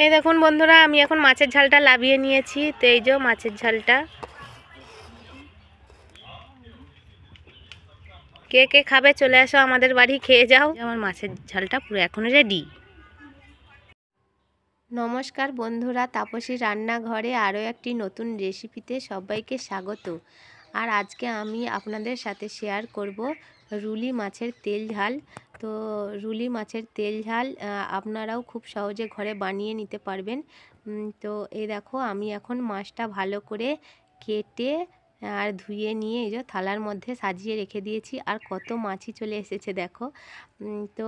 এই দেখুন বন্ধুরা, আমি এখন মাছের ঝালটা লাভিয়ে নিয়েছি। তো এই যে মাছের ঝালটা, কে কে খাবে চলে আসো আমাদের বাড়ি, খেয়ে যাও। আমার মাছের ঝালটা পুরো এখন রেডি। নমস্কার বন্ধুরা, তাপসী রান্নাঘরে আরও একটি নতুন রেসিপিতে সবাইকে স্বাগত। আর আজকে আমি আপনাদের সাথে শেয়ার করব রুলি মাছের তেল ঝাল। তো রুলি মাছের তেল ঝাল আপনারাও খুব সহজে ঘরে বানিয়ে নিতে পারবেন। তো এই দেখো, আমি এখন মাছটা ভালো করে কেটে আর ধুয়ে নিয়ে এই যে থালার মধ্যে সাজিয়ে রেখে দিয়েছি। আর কত মাছই চলে এসেছে দেখো। তো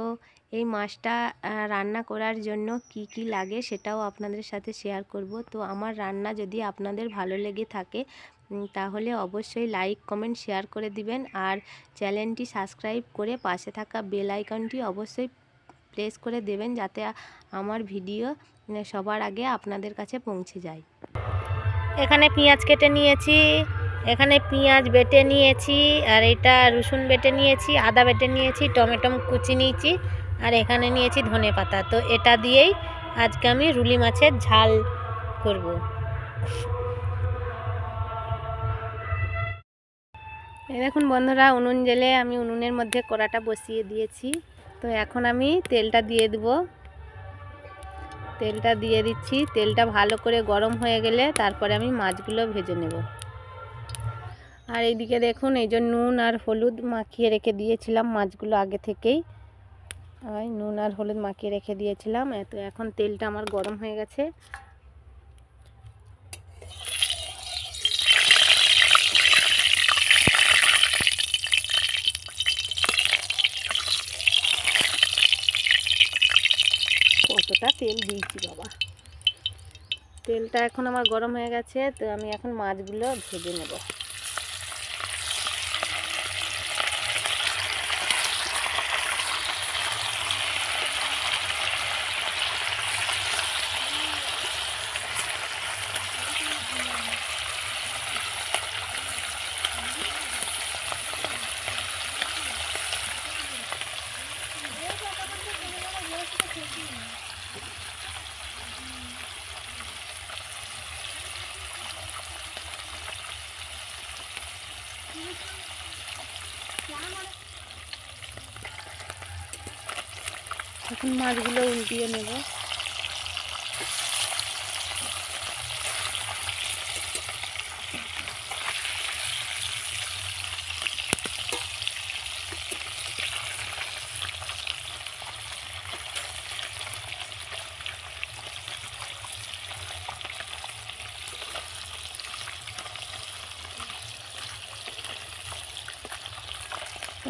এই মাছটা রান্না করার জন্য কি কি লাগে সেটাও আপনাদের সাথে শেয়ার করব। তো আমার রান্না যদি আপনাদের ভালো লেগে থাকে তাহলে অবশ্যই লাইক কমেন্ট শেয়ার করে দিবেন। আর চ্যানেলটি সাবস্ক্রাইব করে পাশে থাকা বেল আইকনটি অবশ্যই প্রেস করে দেবেন, যাতে আমার ভিডিও সবার আগে আপনাদের কাছে পৌঁছে যায়। এখানে পেঁয়াজ কেটে নিয়েছি, এখানে পেঁয়াজ বেটে নিয়েছি, আর এটা রসুন বেটে নিয়েছি, আদা বেটে নিয়েছি, টমেটো কুচি নিয়েছি, আর এখানে নিয়েছি ধনে পাতা। তো এটা দিয়েই আজকে আমি রুলি মাছের ঝাল করব। এই দেখুন বন্ধুরা, উনুন জেলে আমি উনুনের মধ্যে কড়াটা বসিয়ে দিয়েছি। তো এখন আমি তেলটা দিয়ে দেব। তেলটা দিয়ে দিচ্ছি। তেলটা ভালো করে গরম হয়ে গেলে তারপরে আমি মাছগুলো ভেজে নেব। আর এইদিকে দেখুন, এই যে নুন আর হলুদ মাখিয়ে রেখে দিয়েছিলাম মাছগুলো আগে থেকেই। নুন আর হলুদ মাখিয়ে রেখে দিয়েছিলাম। তো এখন তেলটা আমার গরম হয়ে গেছে। কতটা তেল দিয়েছি বাবা। তেলটা এখন আমার গরম হয়ে গেছে। তো আমি এখন মাছগুলো ভেজে নেব। এখন মাছগুলো উল্টিয়ে নেব।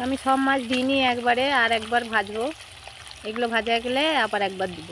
আমি সব মাছ দিইনি একবারে, আর একবার ভাজবো। এগুলো ভাজা গেলে আবার একবার দিব।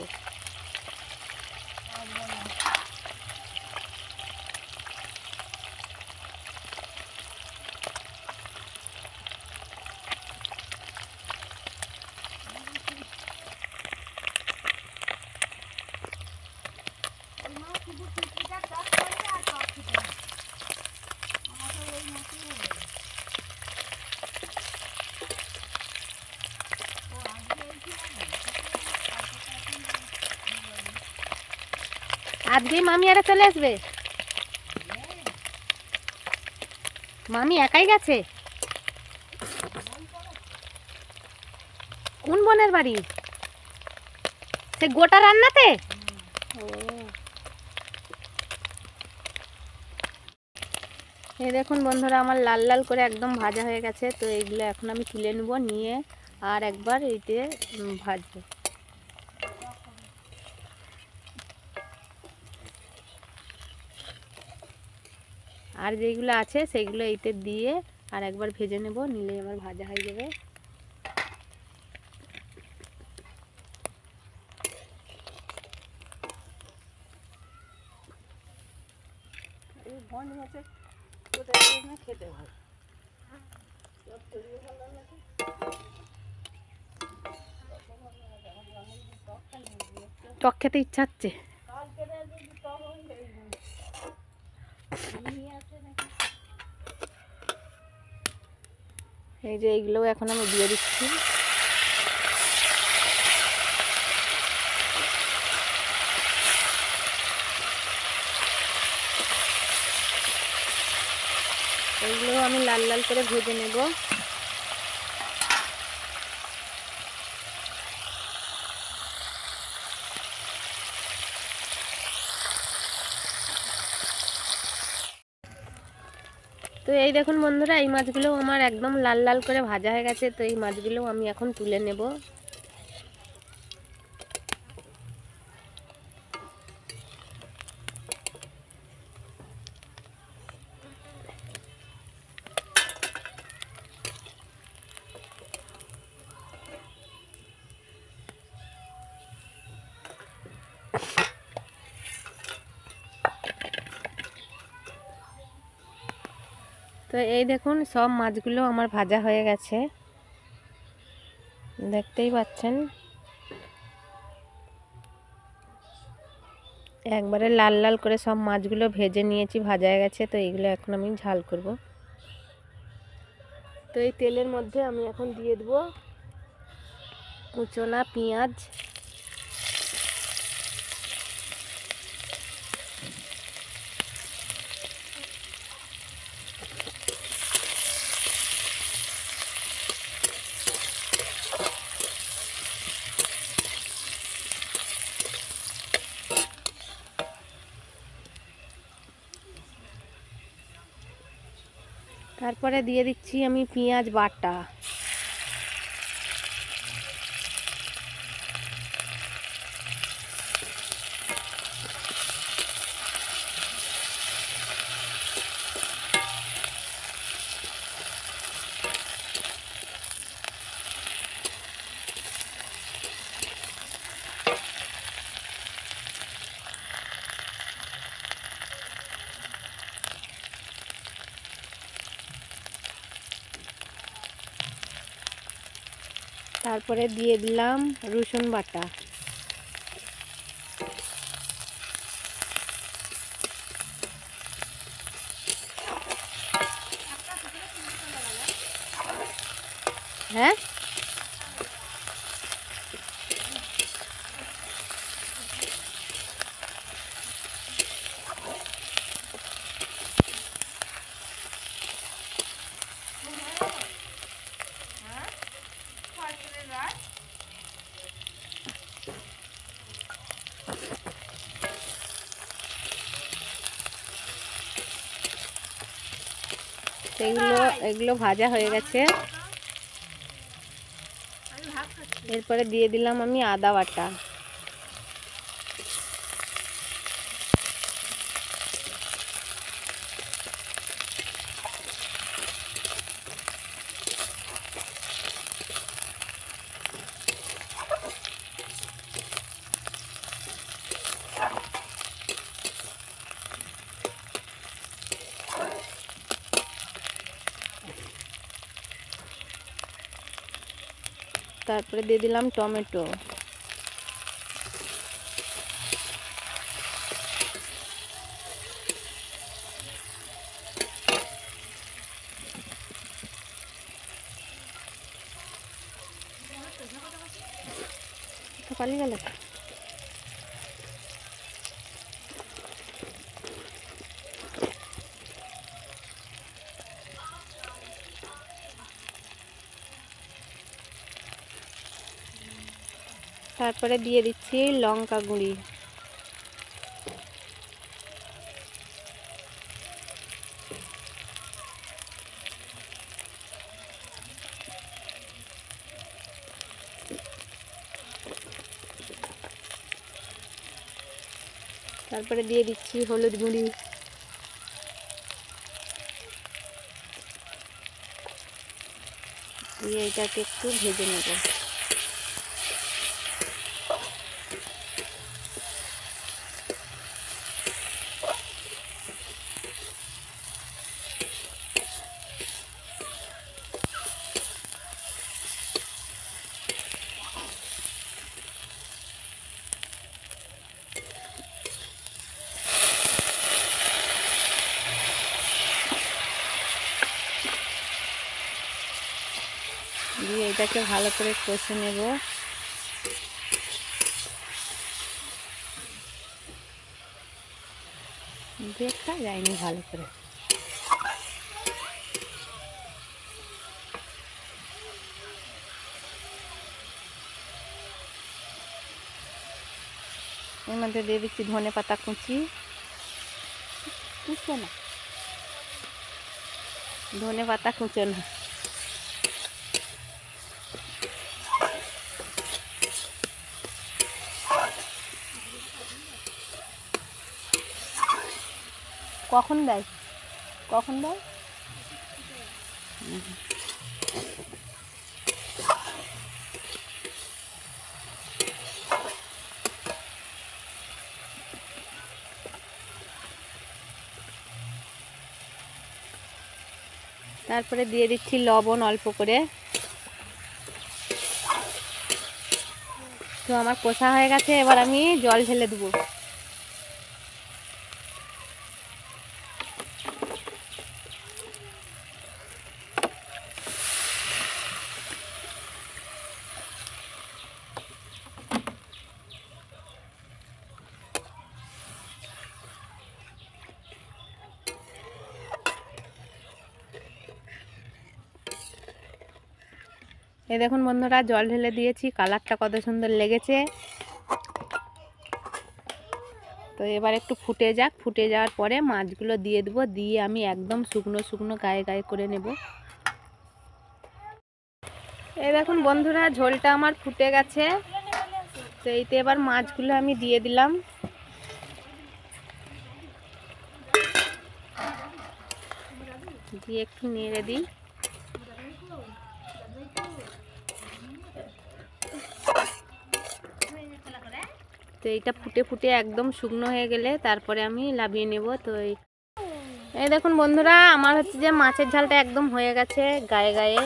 আজকেই মামি আরে চলে আসবে। মামি একাই গেছে? কোন বোনের বাড়ি? সে গোটা রান্নাতে? ও, এই দেখুন বন্ধুরা, আমার লাল লাল করে একদম ভাজা হয়ে গেছে। তো এইগুলো এখন আমি তুলে নেব, নিয়ে আর একবার এইতে ভাজবো। আর যেগুলো আছে সেইগুলো এইতে দিয়ে আর একবার ভেজে নেব, নিলে আমার ভাজা হয়ে যাবে। খেতে ভালো, টক খেতে ইচ্ছা হচ্ছে। এই যে এইগুলো এখন আমি দিয়ে দিচ্ছি। এগুলো আমি লাল লাল করে ভেজে নেব। তো এই দেখুন বন্ধুরা, এই মাছগুলো আমার একদম লাল লাল করে ভাজা হয়ে গেছে। তো এই মাছগুলো আমি এখন তুলে নেব। তো এই দেখুন সব মাছগুলো আমার ভাজা হয়ে গেছে, দেখতেই পাচ্ছেন একবারে লাল লাল করে সব মাছগুলো ভেজে নিয়েছি, ভাজা হয়ে গেছে। তো এইগুলো এখন আমি ঝাল করব। তো এই তেলের মধ্যে আমি এখন দিয়ে দেবো কুচনো পেঁয়াজ, তারপরে দিয়ে দিচ্ছি আমি পেঁয়াজ বাটা, তারপরে দিয়ে দিলাম রসুন বাটা, হ্যাঁ এগুলো ভাজা হয়ে গেছে। এরপরে দিয়ে দিলাম আমি আদা বাটা, তারপরে দিয়ে দিলাম টমেটো, পালিয়ে গেল। তারপরে দিয়ে দিচ্ছি লঙ্কা গুঁড়ি, তারপরে দিয়ে দিচ্ছি হলুদ গুঁড়ি, দিয়ে এটাকে একটু ভেজে নেব। দিয়ে এটাকে ভালো করে কষে নেব। দেখা যায়নি ভালো করে। এর মধ্যে দিয়ে দিচ্ছি ধনে পাতা কুচি, না ধনে পাতা কুচো না। কখন দেয়? তারপরে দিয়ে দিচ্ছি লবণ অল্প করে। তো আমার কষা হয়ে গেছে, এবার আমি জল ঢেলে দেবো। এই দেখুন বন্ধুরা, জল ঢেলে দিয়েছি, কালারটা কত সুন্দর লেগেছে। তো এবার একটু ফুটে যাক, ফুটে যাওয়ার পরে মাছগুলো দিয়ে দেবো, দিয়ে আমি একদম শুকনো শুকনো গায়ে গায়ে করে নেব। এই দেখুন বন্ধুরা, ঝোলটা আমার ফুটে গেছে। তো এইতে এবার মাছগুলো আমি দিয়ে দিলাম। দিয়ে একটু নেড়ে দিই। তো এইটা ফুটে ফুটে একদম শুকনো হয়ে গেলে তারপরে আমি নামিয়ে নেব। তো এই দেখুন বন্ধুরা, আমার হচ্ছে যে মাছের ঝালটা একদম হয়ে গেছে গায়ে গায়ে।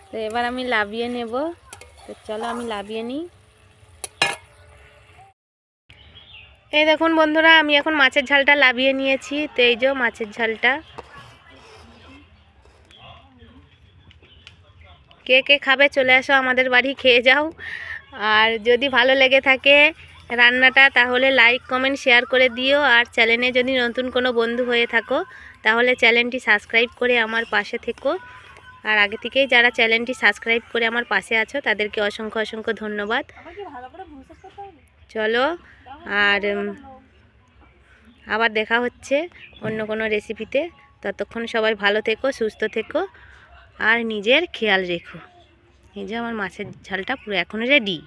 তো এবার আমি নামিয়ে নেব। তো চলো আমি নামিয়ে নিই। এই দেখুন বন্ধুরা, আমি এখন মাছের ঝালটা নামিয়ে নিয়েছি। তো এই যে মাছের ঝালটা, কে কে খাবে চলে আসো আমাদের বাড়ি, খেয়ে যাও। আর যদি ভালো লেগে থাকে রান্নাটা তাহলে লাইক কমেন্ট শেয়ার করে দিও। আর চ্যানেলে যদি নতুন কোনো বন্ধু হয়ে থাকো তাহলে চ্যানেলটি সাবস্ক্রাইব করে আমার পাশে থেকো। আর আগে থেকেই যারা চ্যানেলটি সাবস্ক্রাইব করে আমার পাশে আছো তাদেরকে অসংখ্য অসংখ্য ধন্যবাদ। চলো, আর আবার দেখা হচ্ছে অন্য কোনো রেসিপিতে। ততক্ষণ সবাই ভালো থেকো, সুস্থ থেকো, আর নিজের খেয়াল রেখো। এই যে আমার মাছের ঝালটা পুরো এখনও রেডি।